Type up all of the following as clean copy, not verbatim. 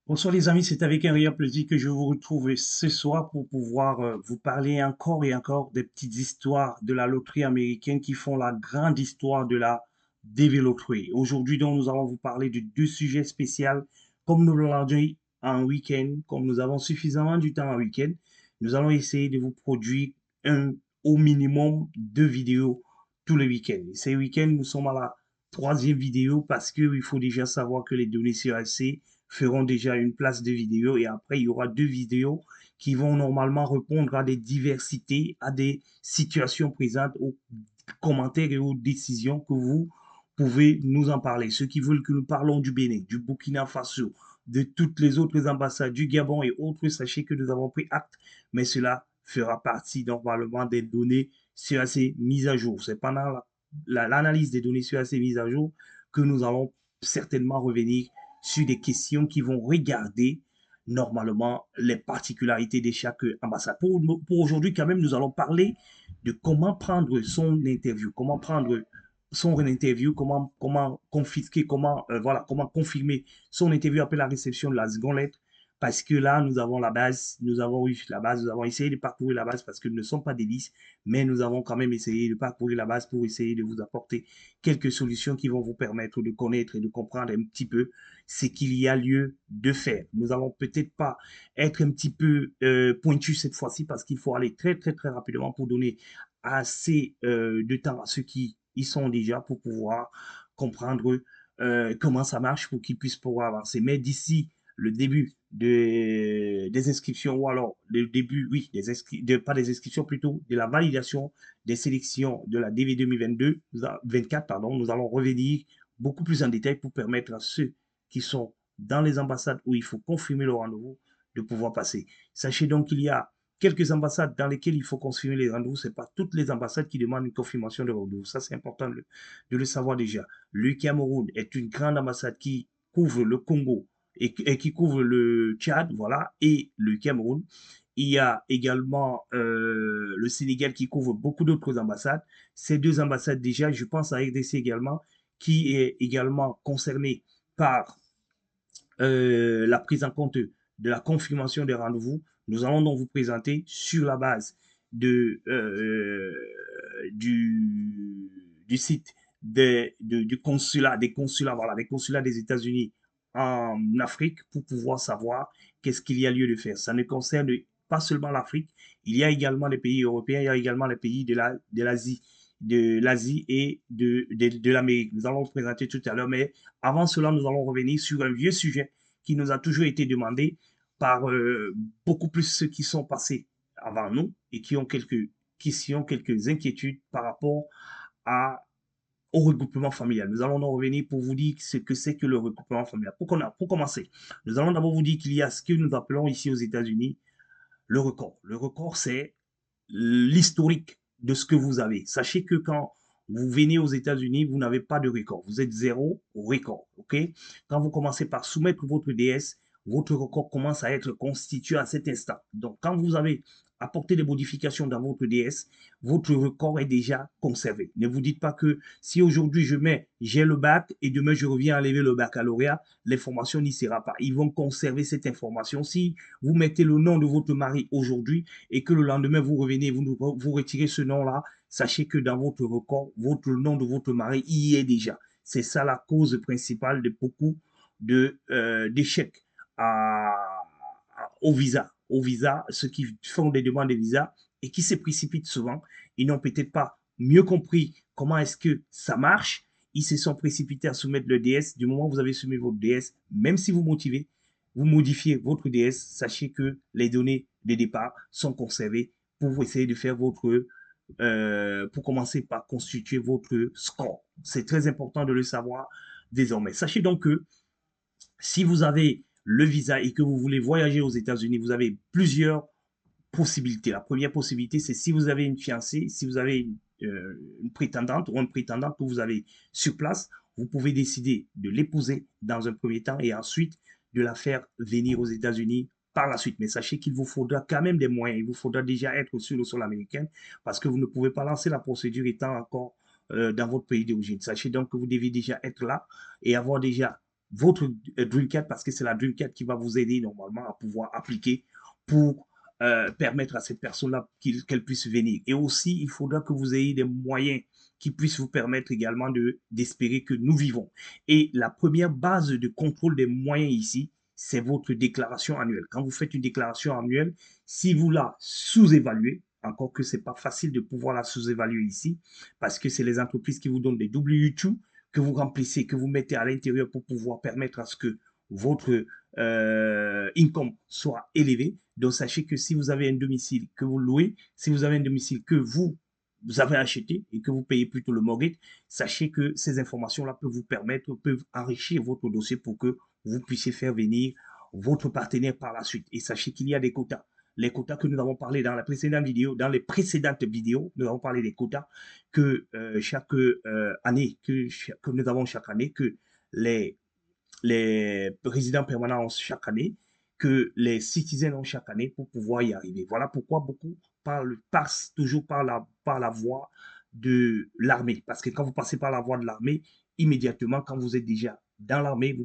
Bonsoir les amis, c'est avec un réel plaisir que je vous retrouve ce soir pour pouvoir vous parler encore et encore des petites histoires de la loterie américaine qui font la grande histoire de la DV Lottery. Aujourd'hui, donc, nous allons vous parler de deux sujets spéciaux. Comme nous l'avons dit en week-end, comme nous avons suffisamment du temps en week-end, nous allons essayer de vous produire un, au minimum deux vidéos tous les week-ends. Ces week-ends, nous sommes à la troisième vidéo parce qu'il faut déjà savoir que les données CRC feront déjà une place de vidéo et après il y aura deux vidéos qui vont normalement répondre à des diversités, à des situations présentes, aux commentaires et aux décisions que vous pouvez nous en parler. Ceux qui veulent que nous parlons du Bénin, du Burkina Faso, de toutes les autres ambassades, du Gabon et autres, sachez que nous avons pris acte, mais cela fera partie normalement des données sur ces mises à jour. C'est pendant l'analyse des données sur ces mises à jour que nous allons certainement revenir sur des questions qui vont regarder normalement les particularités de chaque ambassade. Pour aujourd'hui, quand même, nous allons parler de comment prendre son interview, comment prendre son interview, comment confisquer, comment confirmer son interview après la réception de la seconde lettre. Parce que là, nous avons la base, nous avons eu la base, nous avons essayé de parcourir la base parce que nous ne sommes pas des listes, mais nous avons quand même essayé de parcourir la base pour essayer de vous apporter quelques solutions qui vont vous permettre de connaître et de comprendre un petit peu ce qu'il y a lieu de faire. Nous allons peut-être pas être un petit peu pointu cette fois-ci parce qu'il faut aller très très très rapidement pour donner assez de temps à ceux qui y sont déjà pour pouvoir comprendre comment ça marche pour qu'ils puissent pouvoir avancer. Mais d'ici le début des inscriptions ou alors le début, oui, pas des inscriptions plutôt, de la validation des sélections de la DV 2022, 24, pardon, nous allons revenir beaucoup plus en détail pour permettre à ceux qui sont dans les ambassades où il faut confirmer le rendez-vous de pouvoir passer. Sachez donc qu'il y a quelques ambassades dans lesquelles il faut confirmer les rendez-vous. Ce n'est pas toutes les ambassades qui demandent une confirmation de rendez-vous. Ça, c'est important de le savoir déjà. Le Cameroun est une grande ambassade qui couvre le Congo et qui couvre le Tchad, voilà, et le Cameroun. Il y a également le Sénégal qui couvre beaucoup d'autres ambassades. Ces deux ambassades déjà, je pense à RDC également, qui est également concerné par la prise en compte de la confirmation des rendez-vous. Nous allons donc vous présenter sur la base de, du site du consulat, des consulats, voilà, des consulats des États-Unis en Afrique pour pouvoir savoir qu'est-ce qu'il y a lieu de faire. Ça ne concerne pas seulement l'Afrique, il y a également les pays européens, il y a également les pays de l'Asie et de l'Amérique. Nous allons vous présenter tout à l'heure, mais avant cela, nous allons revenir sur un vieux sujet qui nous a toujours été demandé par beaucoup plus ceux qui sont passés avant nous et qui ont quelques inquiétudes par rapport à, au regroupement familial. Nous allons donc revenir pour vous dire ce que c'est que le regroupement familial. Pour commencer, nous allons d'abord vous dire qu'il y a ce que nous appelons ici aux États-Unis le record. Le record, c'est l'historique de ce que vous avez. Sachez que quand vous venez aux États-Unis, vous n'avez pas de record. Vous êtes zéro au record. OK? Quand vous commencez par soumettre votre DS, votre record commence à être constitué à cet instant. Donc, quand vous avez apporté des modifications dans votre DS, votre record est déjà conservé. Ne vous dites pas que si aujourd'hui j'ai le bac et demain je reviens à lever le baccalauréat, l'information n'y sera pas. Ils vont conserver cette information. Si vous mettez le nom de votre mari aujourd'hui et que le lendemain vous revenez, vous retirez ce nom-là, sachez que dans votre record, votre nom de votre mari y est déjà. C'est ça la cause principale de beaucoup d'échecs au visa. Au visa, ceux qui font des demandes de visa et qui se précipitent souvent, ils n'ont peut-être pas mieux compris comment est-ce que ça marche. Ils se sont précipités à soumettre le DS. Du moment où vous avez soumis votre DS, même si vous motivez, vous modifiez votre DS, sachez que les données de départ sont conservées pour essayer de faire pour commencer par constituer votre score. C'est très important de le savoir désormais. Sachez donc que si vous avez le visa et que vous voulez voyager aux États-Unis, vous avez plusieurs possibilités. La première possibilité, c'est si vous avez une fiancée, si vous avez une prétendante ou un prétendant que vous avez sur place, vous pouvez décider de l'épouser dans un premier temps et ensuite de la faire venir aux États-Unis par la suite. Mais sachez qu'il vous faudra quand même des moyens. Il vous faudra déjà être sur le sol américain parce que vous ne pouvez pas lancer la procédure étant encore dans votre pays d'origine. Sachez donc que vous devez déjà être là et avoir déjà votre Dream Card parce que c'est la Dream Card qui va vous aider normalement à pouvoir appliquer pour permettre à cette personne-là qu'elle puisse venir. Et aussi, il faudra que vous ayez des moyens qui puissent vous permettre également d'espérer que nous vivons. Et la première base de contrôle des moyens ici, c'est votre déclaration annuelle. Quand vous faites une déclaration annuelle, si vous la sous-évaluez, encore que ce n'est pas facile de pouvoir la sous-évaluer ici, parce que c'est les entreprises qui vous donnent des W2 que vous remplissez, que vous mettez à l'intérieur pour pouvoir permettre à ce que votre income soit élevé. Donc, sachez que si vous avez un domicile que vous louez, si vous avez un domicile que vous avez acheté et que vous payez plutôt le mortgage, sachez que ces informations-là peuvent vous permettre, peuvent enrichir votre dossier pour que vous puissiez faire venir votre partenaire par la suite. Et sachez qu'il y a des quotas. Les quotas que nous avons parlé dans la précédente vidéo, dans les précédentes vidéos, nous avons parlé des quotas que chaque année, que nous avons chaque année, que les, les résidents permanents ont chaque année, que les citoyens ont chaque année pour pouvoir y arriver. Voilà pourquoi beaucoup passent toujours par la voie de l'armée. Parce que quand vous passez par la voie de l'armée, immédiatement, quand vous êtes déjà dans l'armée,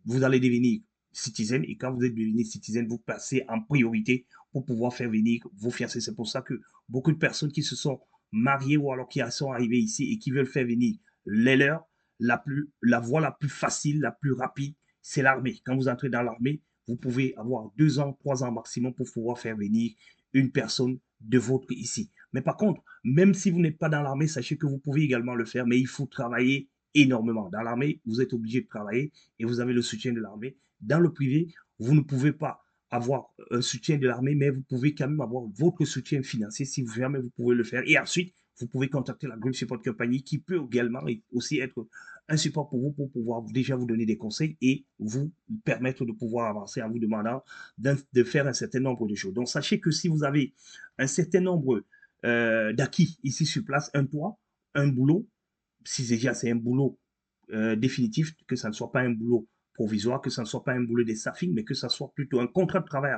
vous allez devenir citoyen. Et quand vous êtes devenu citoyen, vous passez en priorité pour pouvoir faire venir vos fiancés. C'est pour ça que beaucoup de personnes qui se sont mariées ou alors qui sont arrivées ici et qui veulent faire venir les leurs, la voie la plus facile, la plus rapide, c'est l'armée. Quand vous entrez dans l'armée, vous pouvez avoir 2 ans, 3 ans maximum pour pouvoir faire venir une personne de votre ici. Mais par contre, même si vous n'êtes pas dans l'armée, sachez que vous pouvez également le faire, mais il faut travailler énormément. Dans l'armée, vous êtes obligé de travailler et vous avez le soutien de l'armée. Dans le privé, vous ne pouvez pas avoir un soutien de l'armée, mais vous pouvez quand même avoir votre soutien financier si jamais vous pouvez le faire. Et ensuite, vous pouvez contacter la Group Support Company qui peut également aussi être un support pour vous pour pouvoir déjà vous donner des conseils et vous permettre de pouvoir avancer en vous demandant de faire un certain nombre de choses. Donc, sachez que si vous avez un certain nombre d'acquis ici sur place, un toit, un boulot, si déjà c'est un boulot définitif, que ça ne soit pas un boulot provisoire, que ça ne soit pas un boulot de staffing, mais que ça soit plutôt un contrat de travail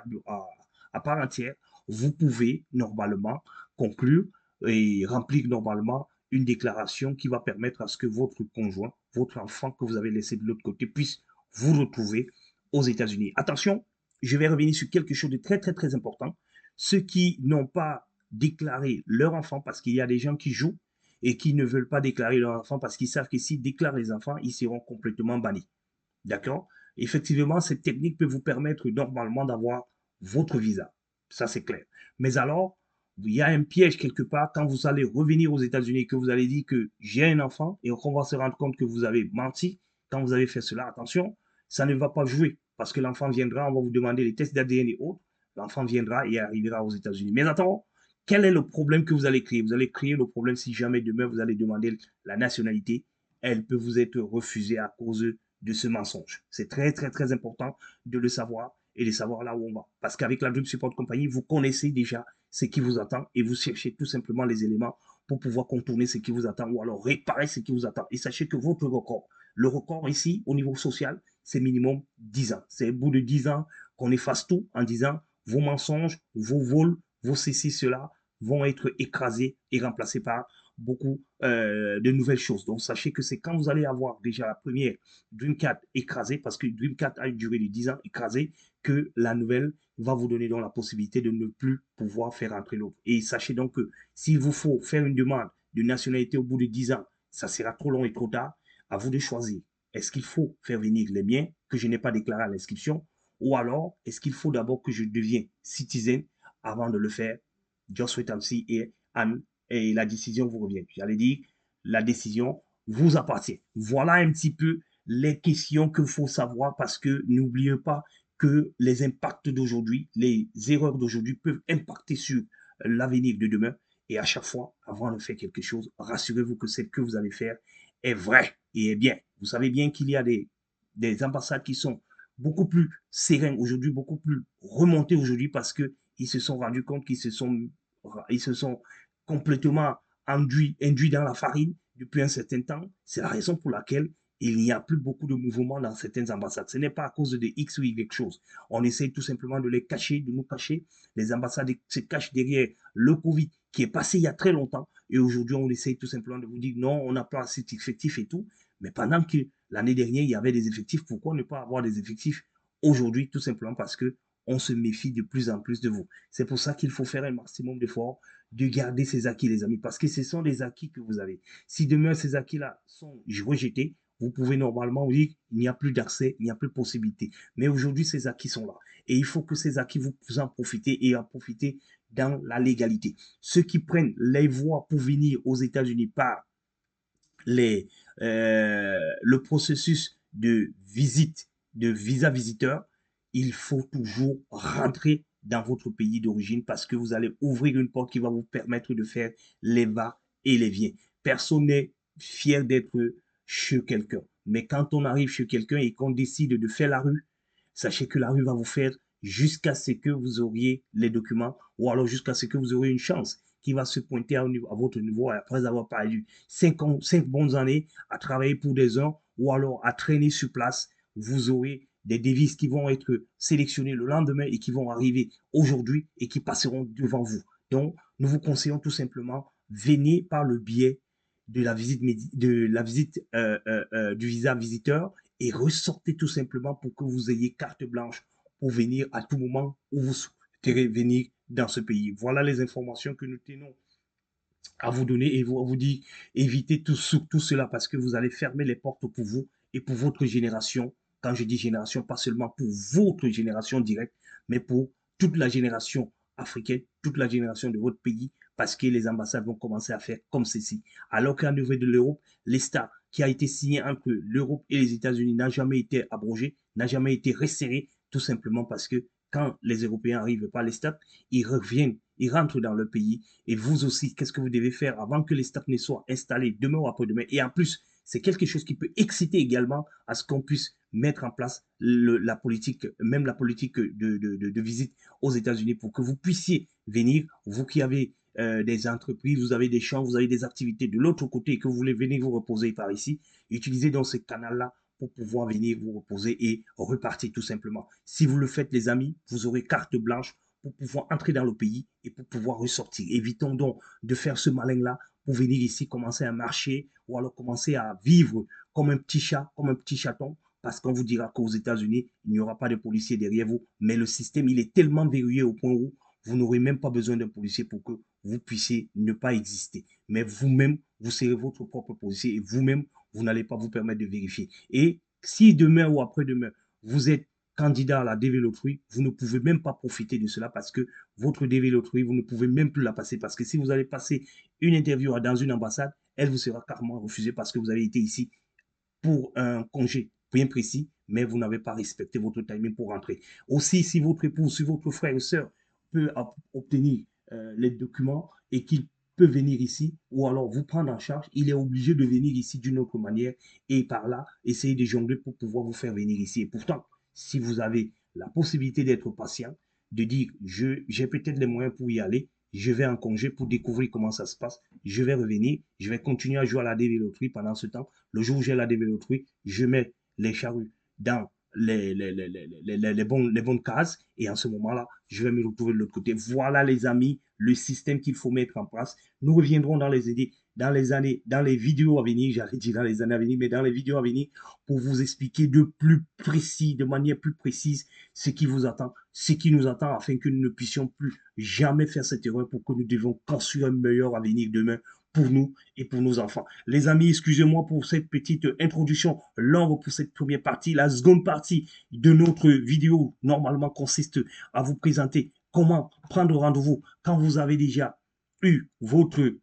à part entière, vous pouvez normalement conclure et remplir normalement une déclaration qui va permettre à ce que votre conjoint, votre enfant que vous avez laissé de l'autre côté puisse vous retrouver aux États-Unis. Attention, je vais revenir sur quelque chose de très, très, très important. Ceux qui n'ont pas déclaré leur enfant, parce qu'il y a des gens qui jouent et qui ne veulent pas déclarer leur enfant parce qu'ils savent que s'ils déclarent les enfants, ils seront complètement bannis. D'accord? Effectivement, cette technique peut vous permettre normalement d'avoir votre visa. Ça, c'est clair. Mais alors, il y a un piège quelque part quand vous allez revenir aux États-Unis et que vous allez dire que j'ai un enfant et qu'on va se rendre compte que vous avez menti quand vous avez fait cela. Attention, ça ne va pas jouer parce que l'enfant viendra, on va vous demander les tests d'ADN et autres. L'enfant viendra et arrivera aux États-Unis. Mais attends, quel est le problème que vous allez créer? Vous allez créer le problème si jamais demain vous allez demander la nationalité. Elle peut vous être refusée à cause de ce mensonge. C'est très, très, très important de le savoir et de savoir là où on va. Parce qu'avec la Dream Support Company, vous connaissez déjà ce qui vous attend et vous cherchez tout simplement les éléments pour pouvoir contourner ce qui vous attend ou alors réparer ce qui vous attend. Et sachez que votre record, le record ici, au niveau social, c'est minimum 10 ans. C'est au bout de 10 ans qu'on efface tout en disant vos mensonges, vos vols, vos ceci, cela vont être écrasés et remplacés par beaucoup de nouvelles choses. Donc, sachez que c'est quand vous allez avoir déjà la première Dreamcast écrasée, parce que Dreamcast a une durée de 10 ans écrasée, que la nouvelle va vous donner donc la possibilité de ne plus pouvoir faire entrer l'autre. Et sachez donc que s'il vous faut faire une demande de nationalité au bout de 10 ans, ça sera trop long et trop tard. À vous de choisir. Est-ce qu'il faut faire venir les miens que je n'ai pas déclaré à l'inscription ou alors est-ce qu'il faut d'abord que je devienne citizen avant de le faire? Just wait and see et la décision vous revient. J'allais dire, la décision vous appartient. Voilà un petit peu les questions qu'il faut savoir parce que n'oubliez pas que les impacts d'aujourd'hui, les erreurs d'aujourd'hui peuvent impacter sur l'avenir de demain. Et à chaque fois, avant de faire quelque chose, rassurez-vous que ce que vous allez faire est vrai et est bien. Vous savez bien qu'il y a des ambassades qui sont beaucoup plus sereines aujourd'hui, beaucoup plus remontées aujourd'hui parce qu'ils se sont rendus compte ils se sont complètement induits dans la farine depuis un certain temps. C'est la raison pour laquelle il n'y a plus beaucoup de mouvements dans certaines ambassades. Ce n'est pas à cause de X ou Y chose. On essaie tout simplement de les cacher, de nous cacher. Les ambassades se cachent derrière le Covid qui est passé il y a très longtemps. Et aujourd'hui, on essaie tout simplement de vous dire non, on n'a pas assez d'effectifs et tout. Mais pendant que l'année dernière, il y avait des effectifs, pourquoi ne pas avoir des effectifs aujourd'hui? Tout simplement parce que on se méfie de plus en plus de vous. C'est pour ça qu'il faut faire un maximum d'efforts de garder ces acquis, les amis, parce que ce sont des acquis que vous avez. Si demain ces acquis-là sont rejetés, vous pouvez normalement dire il n'y a plus d'accès, il n'y a plus de possibilité. Mais aujourd'hui, ces acquis sont là. Et il faut que ces acquis, vous en profitez et en profitez dans la légalité. Ceux qui prennent les voies pour venir aux États-Unis par les, le processus de visite, de visa visiteur, il faut toujours rentrer dans votre pays d'origine parce que vous allez ouvrir une porte qui va vous permettre de faire les va et les viens. Personne n'est fier d'être chez quelqu'un. Mais quand on arrive chez quelqu'un et qu'on décide de faire la rue, sachez que la rue va vous faire jusqu'à ce que vous auriez les documents ou alors jusqu'à ce que vous auriez une chance qui va se pointer à votre niveau après avoir perdu 5 bonnes années à travailler pour des uns ou alors à traîner sur place. Vous aurez des devises qui vont être sélectionnées le lendemain et qui vont arriver aujourd'hui et qui passeront devant vous. Donc, nous vous conseillons tout simplement, venez par le biais de la visite du visa visiteur et ressortez tout simplement pour que vous ayez carte blanche pour venir à tout moment où vous souhaiterez venir dans ce pays. Voilà les informations que nous tenons à vous donner et vous dire évitez tout cela parce que vous allez fermer les portes pour vous et pour votre génération. Quand je dis génération, pas seulement pour votre génération directe, mais pour toute la génération africaine, toute la génération de votre pays, parce que les ambassades vont commencer à faire comme ceci. Alors qu'à niveau de l'Europe, l'ESTA qui a été signé entre l'Europe et les États-Unis n'a jamais été abrogé, n'a jamais été resserré, tout simplement parce que quand les Européens arrivent par l'ESTA, ils reviennent, ils rentrent dans le pays et vous aussi, qu'est-ce que vous devez faire avant que les stades ne soient installés demain ou après-demain? Et en plus, c'est quelque chose qui peut exciter également à ce qu'on puisse mettre en place la politique, même la politique de visite aux États-Unis pour que vous puissiez venir, vous qui avez des entreprises, vous avez des champs, vous avez des activités de l'autre côté et que vous voulez venir vous reposer par ici, utilisez donc ce canal-là pour pouvoir venir vous reposer et repartir tout simplement. Si vous le faites, les amis, vous aurez carte blanche pour pouvoir entrer dans le pays et pour pouvoir ressortir. Évitons donc de faire ce malin-là pour venir ici commencer à marcher ou alors commencer à vivre comme un petit chat, comme un petit chaton, parce qu'on vous dira qu'aux États-Unis, il n'y aura pas de policiers derrière vous. Mais le système, il est tellement verrouillé au point où vous n'aurez même pas besoin d'un policier pour que vous puissiez ne pas exister. Mais vous-même, vous serez votre propre policier et vous-même, vous n'allez pas vous permettre de vérifier. Et si demain ou après-demain, vous êtes candidat à la DV Loterie, vous ne pouvez même pas profiter de cela parce que votre DV Loterie, vous ne pouvez même plus la passer parce que si vous allez passer une interview dans une ambassade, elle vous sera carrément refusée parce que vous avez été ici pour un congé bien précis, mais vous n'avez pas respecté votre timing pour rentrer. Aussi, si votre épouse, si votre frère ou soeur peut obtenir les documents et qu'il peut venir ici ou alors vous prendre en charge, il est obligé de venir ici d'une autre manière et par là, essayer de jongler pour pouvoir vous faire venir ici. Et pourtant, si vous avez la possibilité d'être patient, de dire, j'ai peut-être les moyens pour y aller, je vais en congé pour découvrir comment ça se passe, je vais revenir, je vais continuer à jouer à la dévéloterie pendant ce temps. Le jour où j'ai la dévéloterie, je mets les charrues dans les bonnes cases et en ce moment-là, je vais me retrouver de l'autre côté. Voilà les amis, le système qu'il faut mettre en place. Nous reviendrons dans les vidéos à venir, j'allais dire dans les années à venir, mais dans les vidéos à venir pour vous expliquer de manière plus précise ce qui vous attend, ce qui nous attend afin que nous ne puissions plus jamais faire cette erreur pour que nous devions construire un meilleur avenir demain pour nous et pour nos enfants. Les amis, excusez-moi pour cette petite introduction longue pour cette première partie. La seconde partie de notre vidéo, normalement, consiste à vous présenter comment prendre rendez-vous quand vous avez déjà eu votre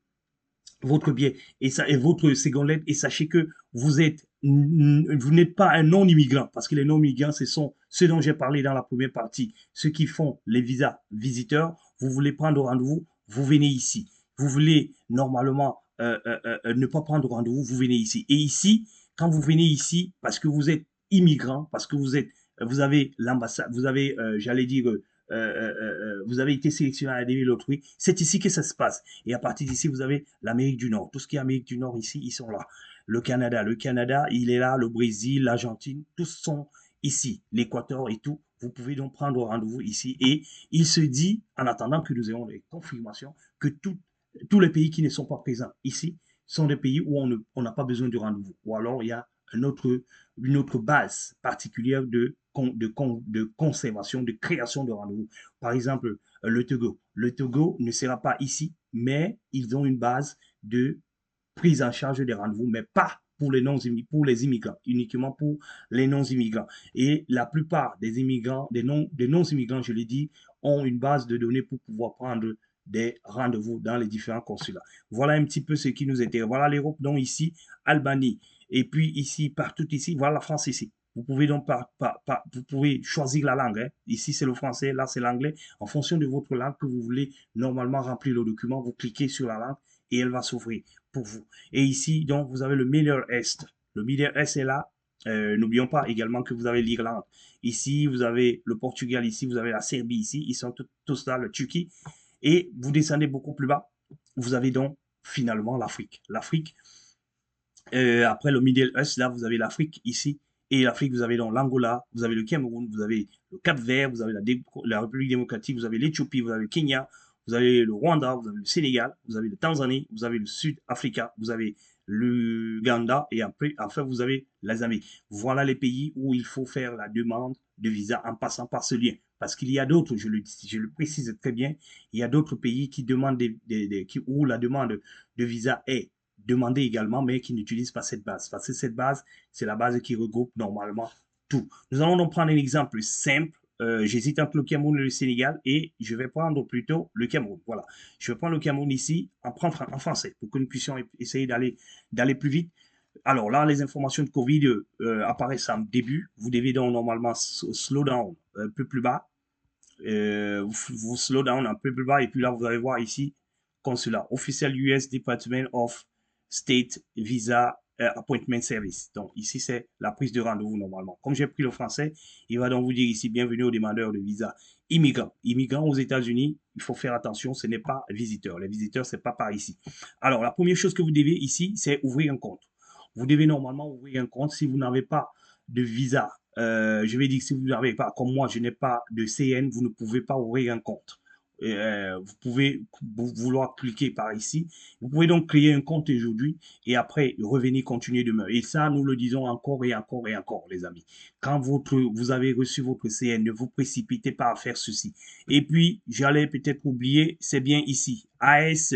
billet et votre seconde lettre et sachez que vous n'êtes pas un non-immigrant parce que les non-immigrants, ce sont ceux dont j'ai parlé dans la première partie, ceux qui font les visas visiteurs. Vous voulez prendre rendez-vous, vous venez ici. Vous voulez normalement ne pas prendre rendez-vous, vous venez ici. Et ici, quand vous venez ici, parce que vous êtes immigrant, parce que vous avez l'ambassade, vous avez, j'allais dire, vous avez été sélectionné à la loterie, c'est ici que ça se passe. Et à partir d'ici, vous avez l'Amérique du Nord. Tout ce qui est Amérique du Nord ici, ils sont là. Le Canada, il est là. Le Brésil, l'Argentine, tous sont ici. L'Équateur et tout. Vous pouvez donc prendre rendez-vous ici. Et il se dit, en attendant que nous ayons les confirmations, que tous les pays qui ne sont pas présents ici, sont des pays où on n'a pas besoin de rendez-vous. Ou alors, il y a une autre base particulière de conservation, de création de rendez-vous. Par exemple, le Togo. Le Togo ne sera pas ici, mais ils ont une base de prise en charge des rendez-vous, mais pas pour pour les immigrants, uniquement pour les non-immigrants. Et la plupart des immigrants, des non-immigrants, je l'ai dit, ont une base de données pour pouvoir prendre des rendez-vous dans les différents consulats. Voilà un petit peu ce qui nous intéresse. Voilà l'Europe, donc ici, Albanie. Et puis ici, partout ici, voilà la France ici. Vous pouvez donc vous pouvez choisir la langue. Hein. Ici, c'est le français, là, c'est l'anglais. En fonction de votre langue que vous voulez normalement remplir le document, vous cliquez sur la langue et elle va s'ouvrir pour vous. Et ici, donc, vous avez le Middle Est. Le Middle Est est là. N'oublions pas également que vous avez l'Irlande. Ici, vous avez le Portugal. Ici, vous avez la Serbie. Ici, ils sont tous là, le Turquie. Et vous descendez beaucoup plus bas. Vous avez donc finalement l'Afrique. L'Afrique, après le Middle East, là, vous avez l'Afrique ici. Et l'Afrique, vous avez donc l'Angola, vous avez le Cameroun, vous avez le Cap-Vert, vous avez la République démocratique, vous avez l'Éthiopie, vous avez le Kenya, vous avez le Rwanda, vous avez le Sénégal, vous avez le Tanzanie, vous avez le Sud-Africa, vous avez l'Uganda et après, enfin, vous avez la Zambie. Voilà les pays où il faut faire la demande de visa en passant par ce lien. Parce qu'il y a d'autres, je le précise très bien, il y a d'autres pays qui demandent où la demande de visa est demandée également, mais qui n'utilisent pas cette base. Parce que cette base, c'est la base qui regroupe normalement tout. Nous allons donc prendre un exemple simple. J'hésite entre le Cameroun et le Sénégal et je vais prendre plutôt le Cameroun. Voilà. Je vais prendre le Cameroun ici en français pour que nous puissions essayer d'aller plus vite. Alors là, les informations de Covid apparaissent en début. Vous devez donc normalement slow down un peu plus bas. Vous slow down un peu plus bas et puis là, vous allez voir ici, consulat, official US Department of State Visa Appointment Service. Donc ici, c'est la prise de rendez-vous normalement. Comme j'ai pris le français, il va donc vous dire ici, bienvenue aux demandeurs de visa immigrants. Immigrants aux États-Unis, il faut faire attention, ce n'est pas visiteur. Les visiteurs, c'est pas par ici. Alors, la première chose que vous devez ici, c'est ouvrir un compte. Vous devez normalement ouvrir un compte si vous n'avez pas de visa. Je vais dire que si vous n'avez pas, comme moi, je n'ai pas de CN, vous ne pouvez pas ouvrir un compte. Vous pouvez vouloir cliquer par ici. Vous pouvez donc créer un compte aujourd'hui et après revenir continuer demain. Et ça, nous le disons encore et encore et encore, les amis. Quand vous avez reçu votre CN, ne vous précipitez pas à faire ceci. Et puis, j'allais peut-être oublier, c'est bien ici. AS,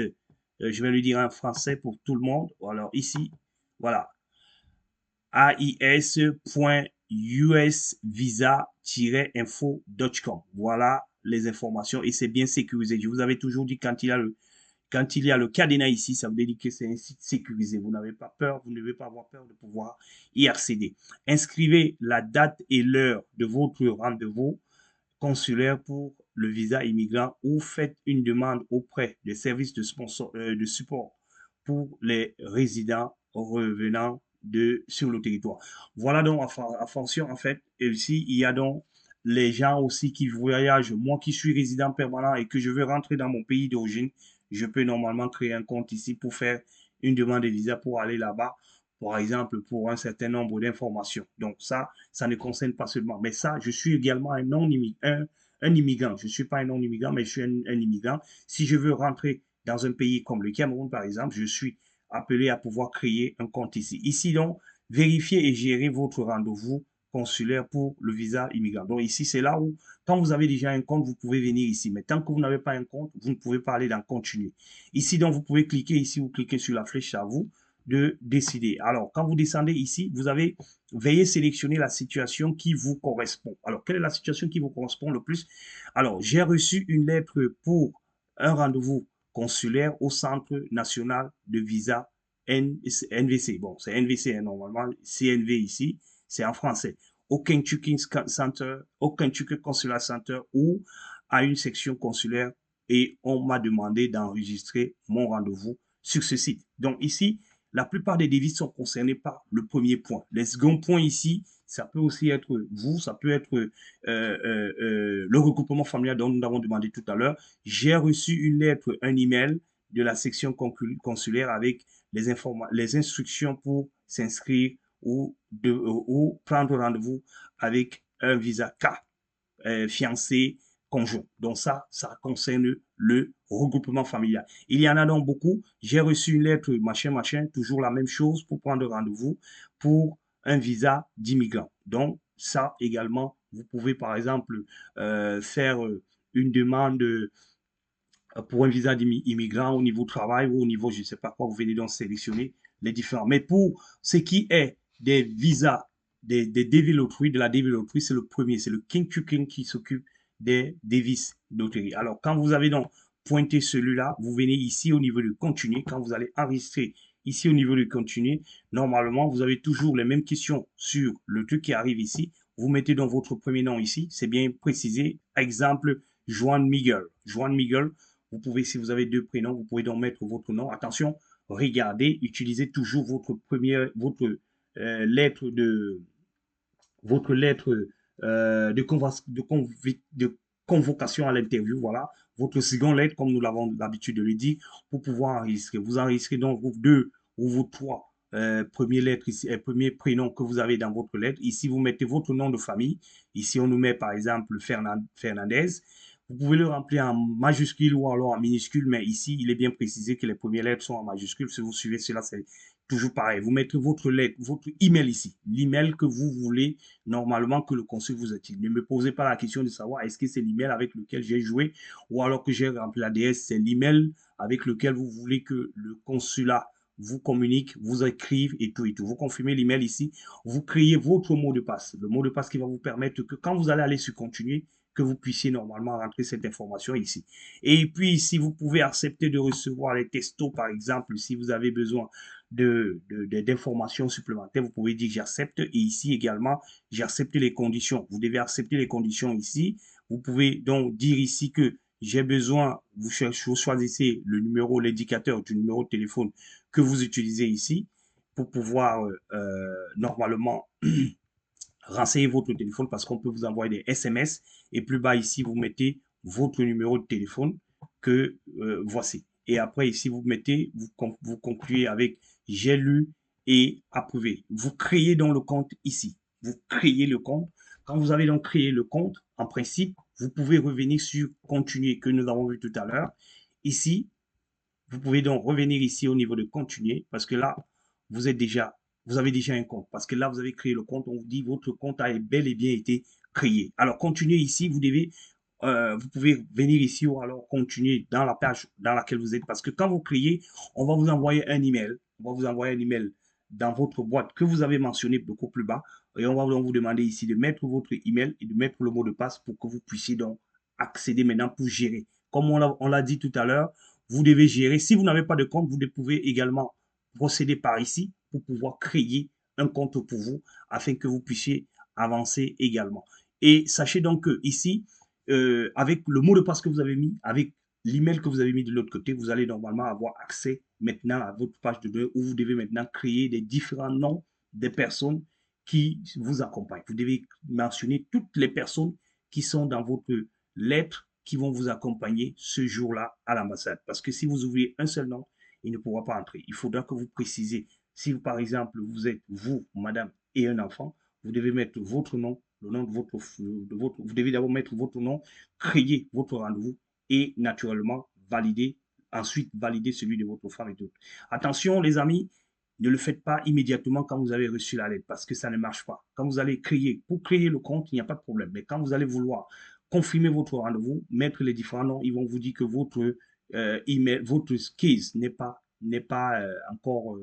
je vais le dire en français pour tout le monde. Alors ici, voilà. ais.usvisa-info.com. Voilà les informations et c'est bien sécurisé. Je vous avais toujours dit quand il y a le cadenas ici, ça veut dire que c'est un site sécurisé. Vous n'avez pas peur, vous ne devez pas avoir peur de pouvoir y accéder. Inscrivez la date et l'heure de votre rendez-vous consulaire pour le visa immigrant ou faites une demande auprès des services de support pour les résidents revenant sur le territoire. Voilà donc en fonction, en fait, et ici, il y a donc les gens aussi qui voyagent. Moi qui suis résident permanent et que je veux rentrer dans mon pays d'origine, je peux normalement créer un compte ici pour faire une demande de visa pour aller là-bas, par exemple, pour un certain nombre d'informations. Donc ça ne concerne pas seulement. Mais ça, je suis également un immigrant. Je ne suis pas un non-immigrant, mais je suis un immigrant. Si je veux rentrer dans un pays comme le Cameroun, par exemple, je suis appelé à pouvoir créer un compte ici. Ici, donc, vérifiez et gérez votre rendez-vous consulaire pour le visa immigrant. Donc ici, c'est là où, quand vous avez déjà un compte, vous pouvez venir ici. Mais tant que vous n'avez pas un compte, vous ne pouvez pas aller dans continuer. Ici, donc, vous pouvez cliquer ici, vous cliquez sur la flèche à vous de décider. Alors, quand vous descendez ici, vous avez veillé sélectionner la situation qui vous correspond. Alors, quelle est la situation qui vous correspond le plus? Alors, j'ai reçu une lettre pour un rendez-vous consulaire au Centre national de visa NVC. Bon, c'est NVC hein, normalement, CNV ici, c'est en français. Au Kentucky Center, au Kentucky Consular Center ou à une section consulaire et on m'a demandé d'enregistrer mon rendez-vous sur ce site. Donc ici, la plupart des devis sont concernés par le premier point. Les seconds points ici, ça peut aussi être vous, ça peut être le regroupement familial dont nous avons demandé tout à l'heure. J'ai reçu une lettre, un email de la section consulaire avec les instructions pour s'inscrire ou prendre rendez-vous avec un visa K, fiancé, conjoint. Donc ça concerne le regroupement familial. Il y en a donc beaucoup. J'ai reçu une lettre, machin, machin, toujours la même chose pour prendre rendez-vous pour un visa d'immigrant. Donc ça également, vous pouvez par exemple faire une demande pour un visa d'immigrant au niveau travail ou au niveau je ne sais pas quoi, vous venez donc sélectionner les différents. Mais pour ce qui est des visas, des devis loteries, de la devis loterie, c'est le premier, c'est le King to King qui s'occupe des devis loteries. Alors quand vous avez donc pointé celui-là, vous venez ici au niveau du continu, quand vous allez enregistrer ici au niveau du continu, normalement vous avez toujours les mêmes questions sur le truc qui arrive ici. Vous mettez donc votre premier nom ici, c'est bien précisé. Exemple, Joan Miguel. Joan Miguel, vous pouvez, si vous avez deux prénoms, vous pouvez donc mettre votre nom. Attention, regardez, utilisez toujours votre première, lettre de, votre lettre de convocation à l'interview, voilà, votre seconde lettre, comme nous l'avons l'habitude de le dire, pour pouvoir enregistrer. Vous enregistrez donc vos deux ou vos trois premières lettres, ici, premiers prénoms que vous avez dans votre lettre. Ici, vous mettez votre nom de famille. Ici, on nous met par exemple Fernandez. Vous pouvez le remplir en majuscule ou alors en minuscule, mais ici, il est bien précisé que les premières lettres sont en majuscule. Si vous suivez cela, c'est toujours pareil. Vous mettez votre lettre, votre email ici, l'email que vous voulez normalement que le consul vous attire. Ne me posez pas la question de savoir est-ce que c'est l'email avec lequel j'ai joué ou alors que j'ai rempli l'ADS, c'est l'email avec lequel vous voulez que le consulat vous communique, vous écrive et tout et tout. Vous confirmez l'email ici, vous créez votre mot de passe. Le mot de passe qui va vous permettre que quand vous allez aller sur continuer, que vous puissiez normalement rentrer cette information ici. Et puis, si vous pouvez accepter de recevoir les textos, par exemple, si vous avez besoin d'informations supplémentaires, vous pouvez dire j'accepte. Et ici également, j'accepte les conditions. Vous devez accepter les conditions ici. Vous pouvez donc dire ici que j'ai besoin, vous choisissez le numéro, l'indicateur du numéro de téléphone que vous utilisez ici pour pouvoir normalement renseigner votre téléphone parce qu'on peut vous envoyer des SMS et plus bas ici, vous mettez votre numéro de téléphone que voici. Et après ici, vous mettez, vous concluez avec j'ai lu et approuvé. Vous créez donc le compte ici. Vous créez le compte. Quand vous avez donc créé le compte, en principe, vous pouvez revenir sur continuer que nous avons vu tout à l'heure. Ici, vous pouvez donc revenir ici au niveau de continuer parce que là, vous êtes déjà, vous avez déjà un compte. Parce que là, vous avez créé le compte, on vous dit votre compte a bel et bien été créé. Alors, continuez ici, vous pouvez venir ici ou alors continuer dans la page dans laquelle vous êtes. Parce que quand vous créez, on va vous envoyer un email. On va vous envoyer un email dans votre boîte que vous avez mentionné beaucoup plus bas. Et on va donc vous demander ici de mettre votre email et de mettre le mot de passe pour que vous puissiez donc accéder maintenant pour gérer. Comme on l'a dit tout à l'heure, vous devez gérer. Si vous n'avez pas de compte, vous pouvez également procéder par ici pour pouvoir créer un compte pour vous afin que vous puissiez avancer également. Et sachez donc que ici, avec le mot de passe que vous avez mis, avec l'email que vous avez mis de l'autre côté, vous allez normalement avoir accès maintenant à votre page de données où vous devez maintenant créer des différents noms des personnes qui vous accompagnent. Vous devez mentionner toutes les personnes qui sont dans votre lettre qui vont vous accompagner ce jour-là à l'ambassade. Parce que si vous ouvrez un seul nom, il ne pourra pas entrer. Il faudra que vous précisez. Si, par exemple, vous êtes vous, madame, et un enfant, vous devez mettre votre nom, le nom vous devez d'abord mettre votre nom, créer votre rendez-vous et naturellement valider, ensuite valider celui de votre femme et tout. Attention, les amis, ne le faites pas immédiatement quand vous avez reçu la lettre parce que ça ne marche pas. Quand vous allez créer, pour créer le compte, il n'y a pas de problème. Mais quand vous allez vouloir confirmer votre rendez-vous, mettre les différents noms, ils vont vous dire que votre email, votre case n'est pas encore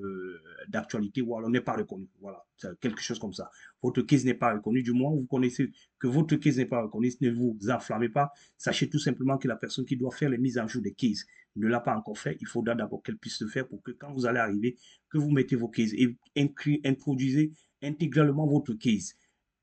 d'actualité ou alors n'est pas reconnu. Voilà, quelque chose comme ça. Votre case n'est pas reconnu. Du moment où vous connaissez que votre case n'est pas reconnu, ne vous enflammez pas. Sachez tout simplement que la personne qui doit faire les mises en jour des cases ne l'a pas encore fait. Il faudra d'abord qu'elle puisse le faire pour que quand vous allez arriver, que vous mettez vos cases et introduisez intégralement votre case.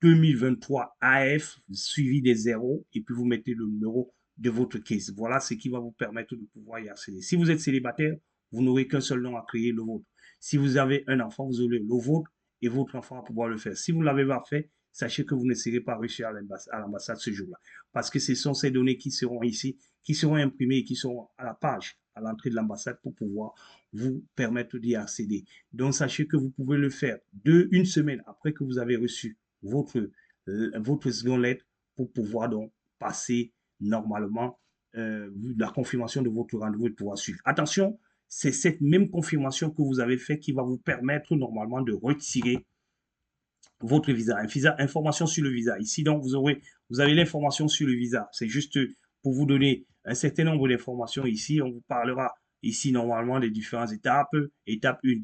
2023 AF suivi des zéros et puis vous mettez le numéro de votre case. Voilà ce qui va vous permettre de pouvoir y accéder. Si vous êtes célibataire, vous n'aurez qu'un seul nom à créer, le vôtre. Si vous avez un enfant, vous aurez le vôtre et votre enfant va pouvoir le faire. Si vous ne l'avez pas fait, sachez que vous ne serez pas reçu à l'ambassade ce jour-là. Parce que ce sont ces données qui seront ici, qui seront imprimées et qui seront à la page, à l'entrée de l'ambassade pour pouvoir vous permettre d'y accéder. Donc, sachez que vous pouvez le faire une semaine après que vous avez reçu votre seconde lettre pour pouvoir donc passer normalement la confirmation de votre rendez-vous et de pouvoir suivre. Attention, c'est cette même confirmation que vous avez fait qui va vous permettre normalement de retirer votre visa. Un visa, information sur le visa. Ici, donc, vous avez l'information sur le visa. C'est juste pour vous donner un certain nombre d'informations ici. On vous parlera ici normalement des différentes étapes. Étape 1,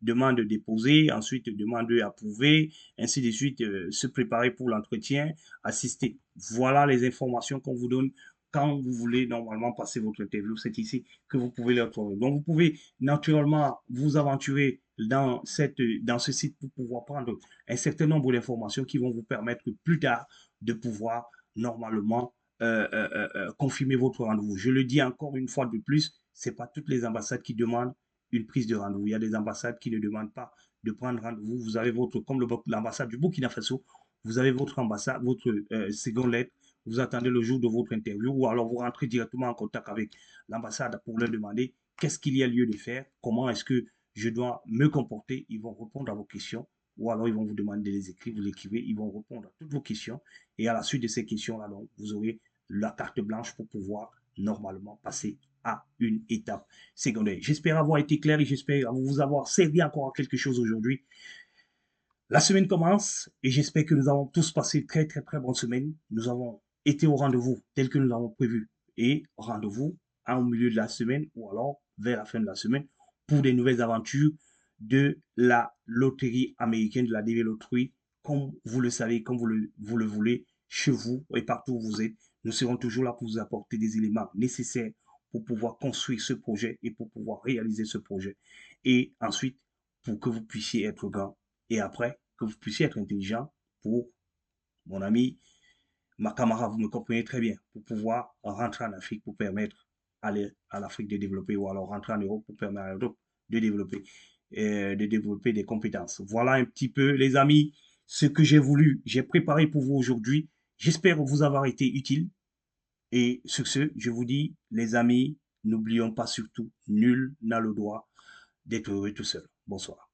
demande déposée. Ensuite, demande approuvée. Ainsi de suite, se préparer pour l'entretien, assister. Voilà les informations qu'on vous donne quand vous voulez normalement passer votre interview. C'est ici que vous pouvez les retrouver. Donc, vous pouvez naturellement vous aventurer dans ce site pour pouvoir prendre un certain nombre d'informations qui vont vous permettre plus tard de pouvoir normalement confirmer votre rendez-vous. Je le dis encore une fois de plus, ce n'est pas toutes les ambassades qui demandent une prise de rendez-vous. Il y a des ambassades qui ne demandent pas de prendre rendez-vous. Vous avez comme l'ambassade du Burkina Faso, vous avez votre ambassade, votre seconde lettre, vous attendez le jour de votre interview ou alors vous rentrez directement en contact avec l'ambassade pour leur demander qu'est-ce qu'il y a lieu de faire, comment est-ce que je dois me comporter. Ils vont répondre à vos questions ou alors ils vont vous demander de les écrire, vous l'écrivez, ils vont répondre à toutes vos questions et à la suite de ces questions-là, donc, vous aurez la carte blanche pour pouvoir normalement passer à une étape secondaire. J'espère avoir été clair et j'espère vous avoir servi encore à quelque chose aujourd'hui. La semaine commence et j'espère que nous avons tous passé une très très très bonne semaine. Nous avons été au rendez-vous tel que nous l'avons prévu et rendez-vous au milieu de la semaine ou alors vers la fin de la semaine pour des nouvelles aventures de la loterie américaine, de la DV Lottery, comme vous le savez, comme vous le voulez, chez vous et partout où vous êtes. Nous serons toujours là pour vous apporter des éléments nécessaires pour pouvoir construire ce projet et pour pouvoir réaliser ce projet. Et ensuite, pour que vous puissiez être grand. Et après, que vous puissiez être intelligent pour, mon ami, ma camarade, vous me comprenez très bien, pour pouvoir rentrer en Afrique pour permettre à l'Afrique de développer ou alors rentrer en Europe pour permettre à l'Europe de développer des compétences. Voilà un petit peu, les amis, ce que j'ai préparé pour vous aujourd'hui. J'espère vous avoir été utile. Et sur ce, je vous dis, les amis, n'oublions pas surtout, nul n'a le droit d'être heureux tout seul. Bonsoir.